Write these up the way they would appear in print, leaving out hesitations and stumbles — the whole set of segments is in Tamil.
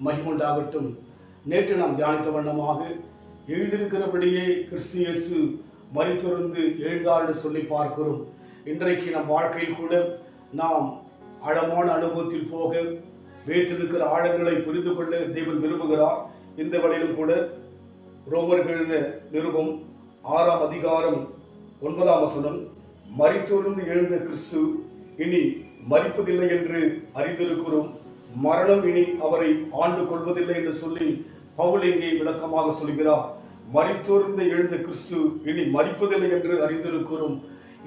மகிமுண்டாகட்டும். நேற்று நாம் தியானித்த வண்ணமாக எழுதியிருக்கிறபடியே கிறிஸ்து இயேசு மரித்தொழுந்து எழுந்தார் என்று சொல்லி பார்க்கிறோம். இன்றைக்கு நம் வாழ்க்கையில் கூட நாம் ஆழமான அனுபவத்தில் போக வைத்திருக்கிற ஆழங்களை புரிந்து கொள்ள தேவன் விரும்புகிறார். இந்த வழியிலும் கூட ரோமருக்கு எழுதின நிருபம் 6ஆம் அதிகாரம் 9ஆம் வசனம், மரித்தொழுந்து எழுந்த கிறிஸ்து இனி மரிப்பதில்லை என்று அறிந்திருக்கிறோம், மரணம் இனி அவரை ஆண்டு கொள்வதில்லை என்று சொல்லி பவுல் இங்கே விளக்கமாக சொல்கிறார். மரித்தொழுந்து எழுந்த கிறிஸ்து இனி மரிப்பதில்லை என்று அறிந்திருக்கிறோம்.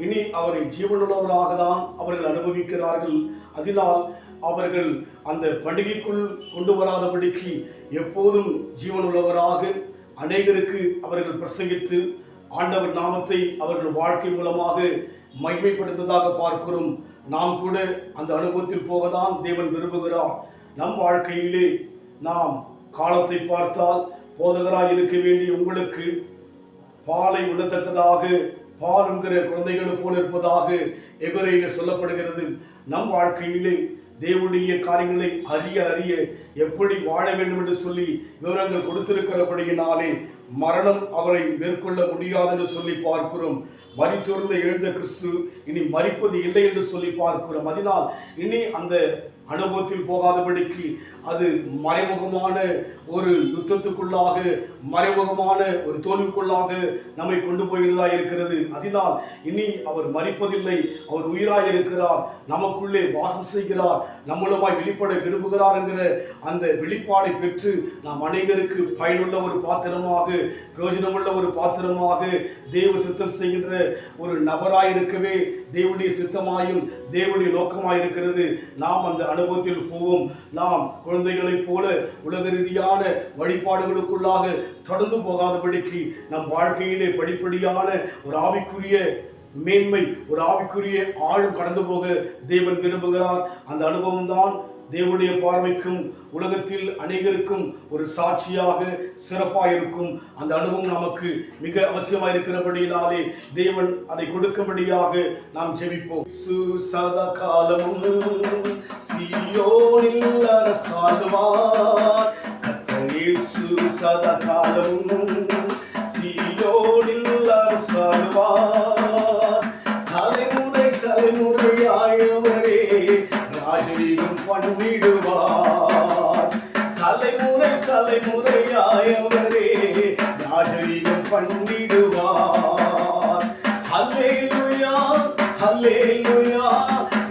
இனி அவரை ஜீவனுள்ளவராக தான் அவர்கள் அனுபவிக்கிறார்கள். அதனால் அவர்கள் அந்த பண்டிகைக்குள் கொண்டு வராதபடிக்கு எப்போதும் ஜீவனுள்ளவராக அநேகருக்கு அவர்கள் பிரசங்கித்து ஆண்டவர் நாமத்தை அவர்கள் வாழ்க்கை மூலமாக மகிமைப்படுத்ததாக பார்க்கிறோம். நாம் கூட அந்த அனுபவத்தில் போகத்தான் தேவன் விரும்புகிறார். நம் வாழ்க்கையிலே நாம் காலத்தை பார்த்தால் போதகராக இருக்க வேண்டிய உங்களுக்கு பாலை உண்ணத்தக்கதாக பால் என்கிற குழந்தைகள் போல இருப்பதாக எபிரேயரில் சொல்லப்படுகிறது. நம் வாழ்க்கையிலே தேவனுடைய காரியங்களை அறிய அறிய எப்படி வாழ வேண்டும் என்று சொல்லி விவரங்கள் கொடுத்திருக்கிறபடியினாலே மரணம் அவரை மேற்கொள்ள முடியாது என்று சொல்லி பார்க்கிறோம். மரித்தொழுந்து எழுந்த கிறிஸ்து இனி மரிப்பது இல்லை என்று சொல்லி பார்க்கிறோம். அதனால் இனி அந்த அனுபவத்தில் போகாதபடிக்கு அது மறைமுகமான ஒரு யுத்தத்துக்குள்ளாக, மறைமுகமான ஒரு தோல்விக்குள்ளாக நம்மை கொண்டு போகிறதா இருக்கிறது. அதனால் இனி அவர் மரிப்பதில்லை, அவர் உயிராய் இருக்கிறார், நமக்குள்ளே வாசம் செய்கிறார், நம்மூலமாய் வெளிப்பட விரும்புகிறார் என்கிற அந்த வெளிப்பாடை பெற்று நாம் அனைவருக்கு பயனுள்ள ஒரு பாத்திரமாக, பிரயோஜனமுள்ள ஒரு பாத்திரமாக, தேவ சித்தம் செய்கின்ற ஒரு நபராய் இருக்கவே தேவனுடைய சித்தமாயும் தேவனுடைய நோக்கமாய் இருக்கிறது. நாம் அந்த அனுபவத்தில் போவோம். நாம் குழந்தைகளைப் போல உலக ரீதியான வழிபாடுகளுக்குள்ளாக தொடர்ந்து போகாதபடிக்கு நம் வாழ்க்கையிலே படிப்படியான ஒரு ஆவிக்குரிய மேன்மை, ஒரு ஆவிக்குரிய ஆழம் கடந்து போக தேவன் விரும்புகிறார். அந்த அனுபவம் தான் தேவனுடைய பார்வைக்கும் உலகத்தில் அநேகருக்கும் ஒரு சாட்சியாக சிறப்பாக இருக்கும். அந்த அனுபவம் நமக்கு மிக அவசியமாக இருக்கிறபடியினாலே தேவன் அதை கொடுக்கும்படியாக நாம் ஜெபிப்போம். சதா காலமும் சீயோனில் அரசாளுவார் கர்த்தர் இயேசு, சதா காலமும் சீயோனில் அரசாளுவார். தலைமுறை தலைமுறையாயவரே ராஜரீகம் பண்ணிடுவார். தலைமுறை தலைமுறையாயவரே ராஜரீகம் பண்ணிடுவார். அல்லேலூயா அல்லேலூயா,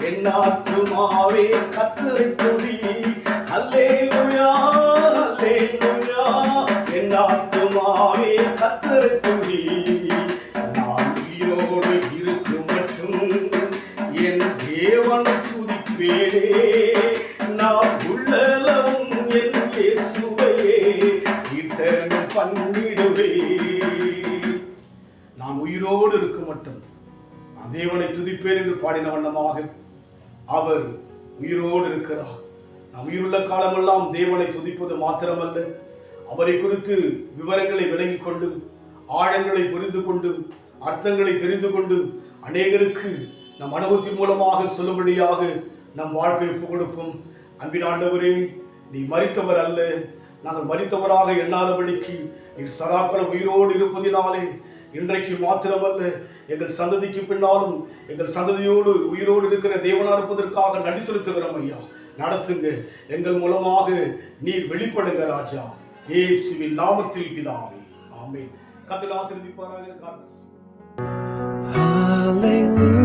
என் ஆத்துமாவே கர்த்தரை துதி. அல்லேலூயா அல்லேலூயா, என் ஆத்துமாவே கர்த்தரை துதி. நான் உயிரோடு இருக்கும் மட்டும் என் தேவனை துதிப்பேனே, நான் உள்ளளவும் என் இயேசுவையே கீர்த்தனம் பண்ணிடுவே. நான் உயிரோடு இருக்கும் மட்டும் நான் தேவனை துதிப்பேன் என்று பாடின வண்ணமாக அவர் உயிரோடு இருக்கிறார். நாம் உயிருள்ள காலமெல்லாம் தேவனை துதிப்பது மாத்திரமல்ல, அவரை குறித்து விவரங்களை விளங்கிக் கொண்டு, ஆழங்களை புரிந்து கொண்டு, அர்த்தங்களை தெரிந்து கொண்டு அநேகருக்கு நம் அனுபவத்தின் மூலமாக சொல்லும்படியாக நம் வாழ்க்கை ஒப்புக் கொடுப்போம். அன்பின் ஆண்டவரே, நீ மரித்தவர் அல்ல, நாங்கள் மரித்தவராக எண்ணாதபடிக்கு நீர் சதாக்காலம் உயிரோடு இருப்பதினாலே இன்றைக்கு மாத்திரமல்ல, எங்கள் சந்ததிக்கு பின்னாலும் எங்கள் சந்ததியோடு உயிரோடு இருக்கிற தேவனாக இருப்பதற்காக நன்றி செலுத்துகிறோம் ஐயா. நடத்துங்க, எங்கள் மூலமாக நீர் வெளிப்படுங்க ராஜா, இயேசுவின் நாமத்தில் பிதாவே, ஆமென். கர்த்தர் ஆசீர்வதிப்பாராக. God bless you. Hallelujah.